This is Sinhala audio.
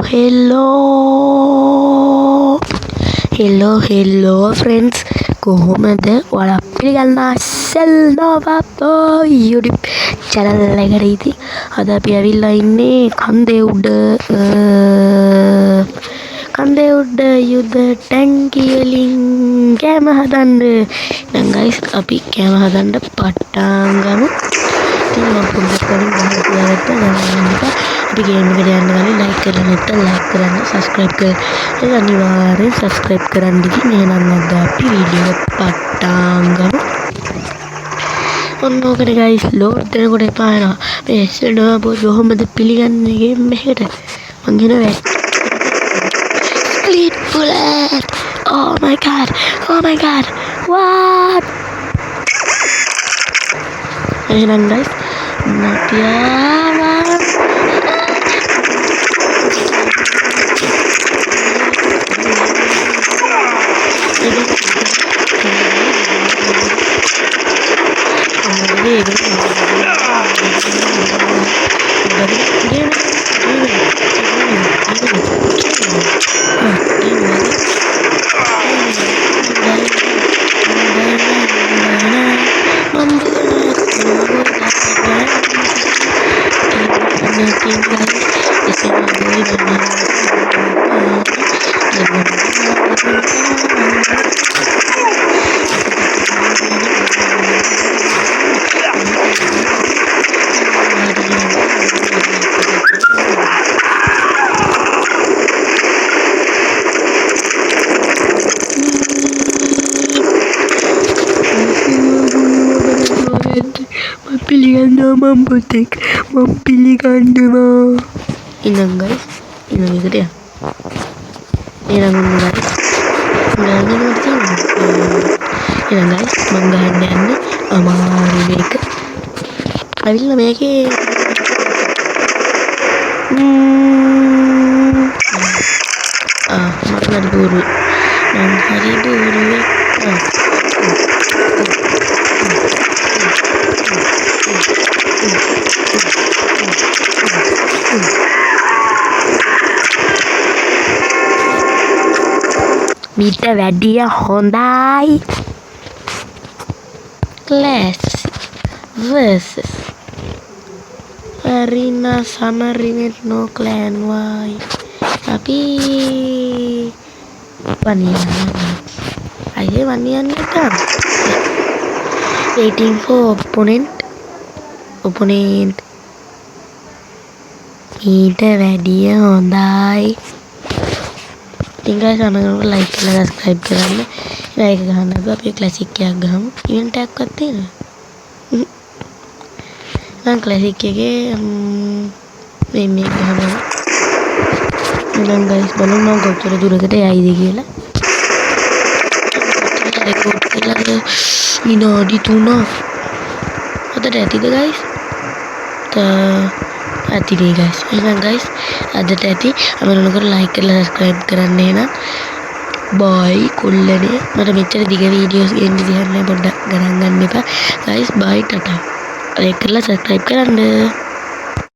hello friends. කොහොමද ඔයාලා පිළිගන්න සෙල්නෝවා YouTube channel එකට ඉතින් අද අපි ඇවිල්ලා ඉන්නේ කන්දේ උඩ යුද ටැංකිය වලින් කැම හදන්න. දැන් guys අපි කැම හදන්න පටන් ගමු. ඉතින් මම පොඩ්ඩක් කලින් ගහලා තියාගත්තා. අපි ගේම් එකට යන්න ගමන් like කරලා නැත්නම් like කරන්න subscribe කරලා අනිවාර්යෙන් subscribe කරන්න. ඉතින් එහෙනම් අද අපි වීඩියෝ එක පටන් ගමු. ඔන්නෝකට guys load දෙනකොට එපා වෙනවා. මේ සෙල්නෝවා බෝ කොහොමද පිළිගන්නේ ගේම් එකට? මං කියනවා Split bullet. Oh my god. What? එහෙනම් guys නතියාවා පිළිගන්නවා. ඉතින් guys ඊළඟට යන්න. ඊළඟට guys මම ගහන්න යන්නේ අමාරු එක. අවිල්ල මේකේ මම හරි බෝරුවේ මීට වැඩිය හොඳයි. Classic versus Arena Summernet no clan why tapi wanian kan waiting for opponent මීට වැඩිය හොඳයි. tinggal sama like කරලා subscribe කරන්න. like ගහන්න අපි classic එකක් ගහමු. event එකක්වත් තියෙනවා. මම classic එකේ මේ ගහනවා. ඊළඟ guys බලමු මම කොච්චර දුරකට යයිද කියලා. රෙකෝඩ් කරලා විනාඩි 3ක්. අදට ඇතිද guys? ඇතිනේ guys. එහෙනම් guys අදට ඇති. අපලනකොට like කරලා subscribe කරන්න එහෙනම්. bye කොල්ලනේ. මට මෙච්චර දිග වීඩියෝස් ගෙන්න දිහන්න පොඩ්ඩක් ගණන් ගන්න එපා. guys bye tata. like කරලා subscribe කරන්න.